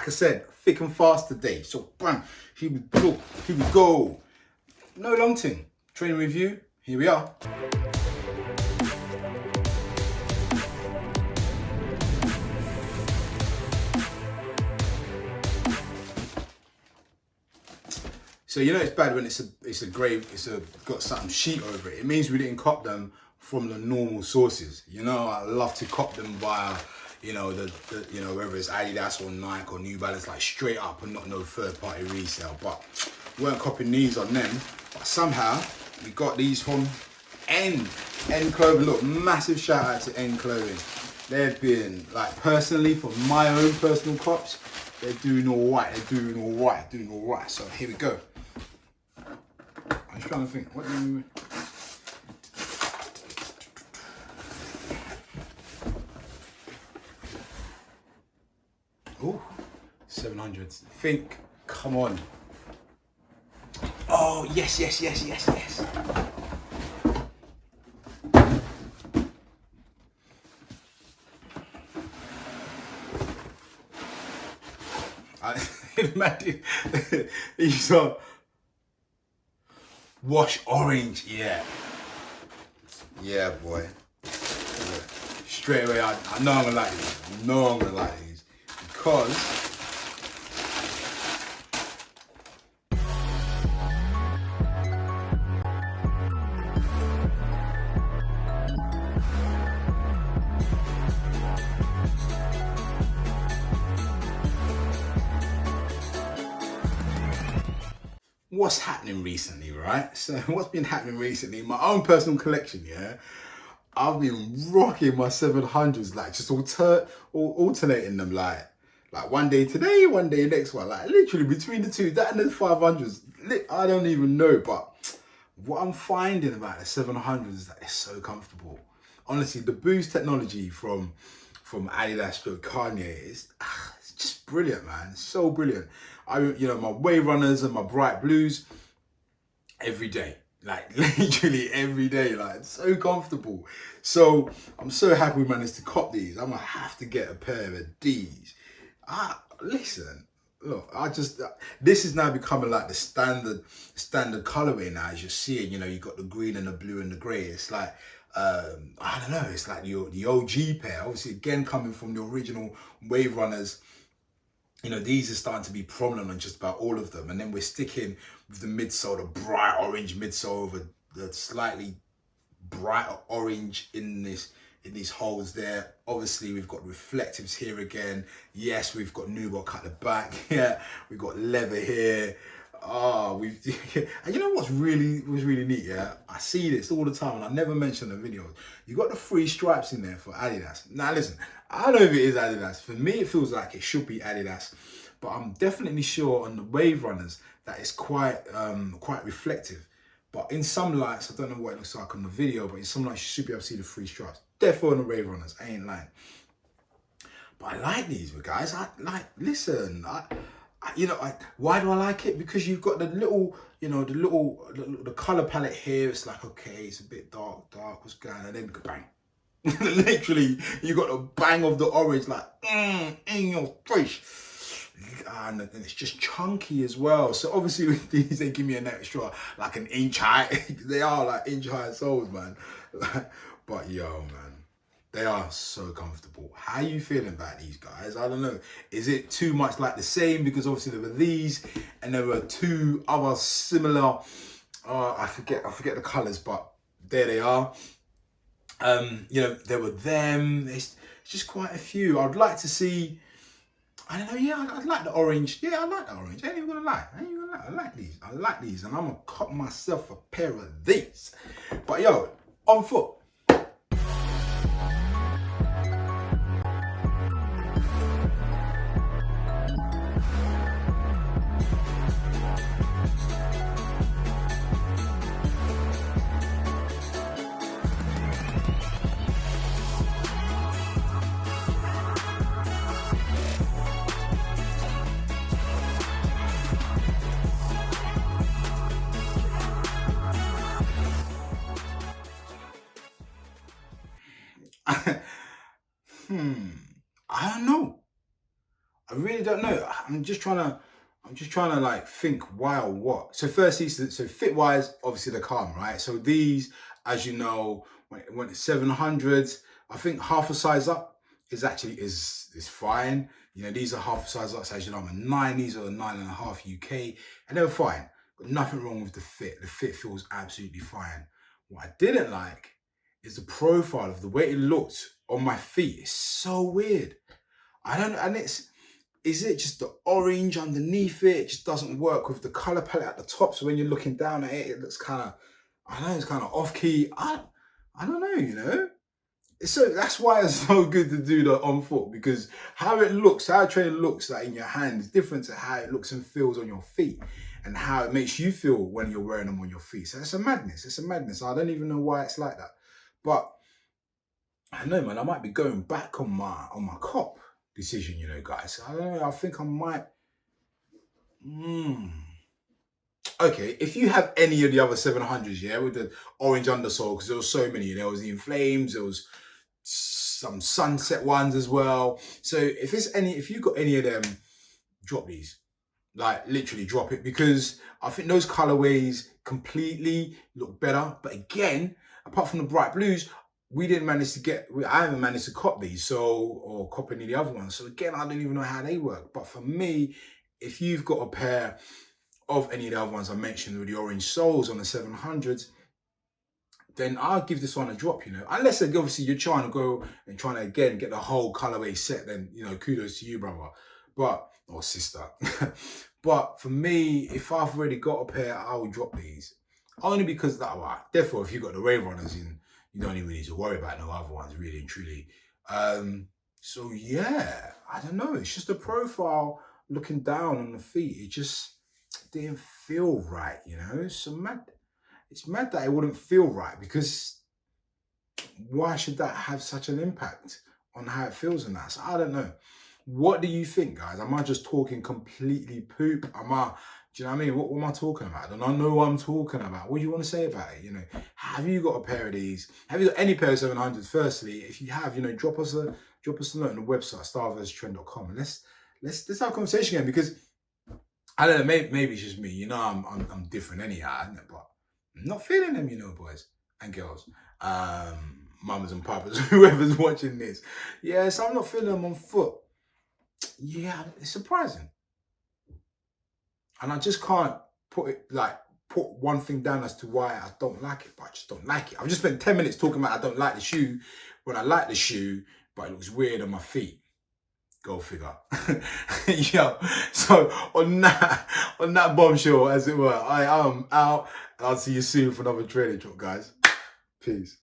like I said, thick and fast today. So bang, here we go, here we go. No long thing, training review, here we are. So you know it's bad when it's got something sheet over it. It means we didn't cop them from the normal sources. You know, I love to cop them via, you know, the whether it's Adidas or Nike or New Balance, like straight up and not no third party resale. But we weren't copying these on them. But somehow we got these from N Clothing. Look, massive shout out to N Clothing. They've been, like, personally, for my own personal crops, they're doing all right. Doing all right. So here we go. I'm just trying to think. What do you? Oh, 700. Think. Come on. Oh, yes. I imagine these are wash orange. Yeah, boy. Yeah. Straight away, I know I'm gonna like these. Because what's happening recently, right? So what's been happening recently, my own personal collection, yeah, I've been rocking my 700s, like just alternating them, like one day today, one day next one, like literally between the two, that and the 500s, I don't even know. But what I'm finding about the 700s is that it's so comfortable. Honestly, the Boost technology from Adidas to Kanye is it's just brilliant, man. It's so brilliant. You know, my Wave Runners and my Bright Blues, every day, like literally every day, like it's so comfortable. So I'm so happy we managed to cop these. I'm gonna have to get a pair of these. Listen, look, this is now becoming like the standard colorway now, as you're seeing. You know, you got the green and the blue and the gray. It's like, I don't know, it's like the OG pair. Obviously, again, coming from the original Wave Runners. You know, these are starting to be prominent on just about all of them. And then we're sticking with the midsole, the bright orange midsole over the slightly brighter orange in these holes there. Obviously, we've got reflectives here again. Yes, we've got Nubuck at the back. Yeah, we've got leather here. And you know what's really neat, yeah? I see this all the time and I never mention the videos. You got the 3 stripes in there for Adidas. Now listen, I don't know if it is Adidas. For me, it feels like it should be Adidas, but I'm definitely sure on the Wave Runners that it's quite reflective. But in some lights, I don't know what it looks like on the video, but in some lights you should be able to see the 3 stripes. Definitely on the Wave Runners, I ain't lying. But I like these, guys. Why do I like it? Because you've got the little, you know, the color palette here. It's like, okay, it's a bit dark, what's going on? And then bang. Literally, you got a bang of the orange, like, in your face. And then it's just chunky as well. So obviously with these, they give me an extra, like an inch high. They are like inch high soles, man. But yo, man. They are so comfortable. How are you feeling about these, guys? I don't know. Is it too much like the same? Because obviously there were these and there were 2 other similar, I forget the colors, but there they are. You know, there were them. It's just quite a few. I'd like to see, I don't know, yeah, I'd like the orange. Yeah, I like the orange. I ain't even gonna lie. I like these. I like these. And I'm gonna cop myself a pair of these. But yo, on foot. I don't know. I really don't know. I'm just trying to like think why or what. So firstly, so fit wise, obviously they're calm, right? So these, as you know, when it's 700s, I think half a size up is fine. You know, these are half a size up. So as you know, I'm a 9. These are a 9.5 UK, and they were fine. But nothing wrong with the fit. The fit feels absolutely fine. What I didn't like is the profile of the way it looked on my feet. It's so weird. I don't, and is it just the orange underneath it? It just doesn't work with the color palette at the top. So when you're looking down at it, it looks kind of, I don't know, it's kind of off key. I don't know, you know. So that's why it's so good to do the on foot, because how it looks, how a trainer looks like in your hand is different to how it looks and feels on your feet, and how it makes you feel when you're wearing them on your feet. So it's a madness. It's a madness. I don't even know why it's like that, but I don't know, man. I might be going back on my cop decision, you know, guys. I don't know. I think I might. Okay, if you have any of the other 700s, yeah, with the orange undersole, because there was so many. There was the Inflames, there was some sunset ones as well. So if you got any of them, drop these. Like literally drop it, because I think those colorways completely look better. But again, apart from the bright blues, I haven't managed to cop these, or cop any of the other ones. So again, I don't even know how they work. But for me, if you've got a pair of any of the other ones I mentioned with the orange soles on the 700s, then I'll give this one a drop, you know. Unless obviously you're trying to go and trying to again get the whole colorway set, then you know, kudos to you, brother. Or sister. But for me, if I've already got a pair, I will drop these. Only because that, well, therefore, if you've got the Wave Runners in, you don't even need to worry about no other ones, really and truly. So yeah, I don't know. It's just a profile looking down on the feet. It just didn't feel right, you know. It's mad that it wouldn't feel right, because why should that have such an impact on how it feels in that? So I don't know. What do you think, guys? Am I just talking completely poop? Do you know what I mean? What am I talking about? Don't I know what I'm talking about? What do you want to say about it? You know, have you got a pair of these? Have you got any pair of 700s? Firstly, if you have, you know, drop us a note on the website, starverstrend.com, and let's have a conversation again, because I don't know, maybe it's just me. You know, I'm different anyhow, but I'm not feeling them, you know, boys and girls, mamas and papas, whoever's watching this. Yeah, so I'm not feeling them on foot. Yeah, it's surprising. And I just can't put one thing down as to why I don't like it, but I just don't like it. I've just spent 10 minutes talking about I don't like the shoe when I like the shoe, but it looks weird on my feet. Go figure. Yo, so on that bombshell, as it were, I am out. I'll see you soon for another trailer drop, guys. Peace.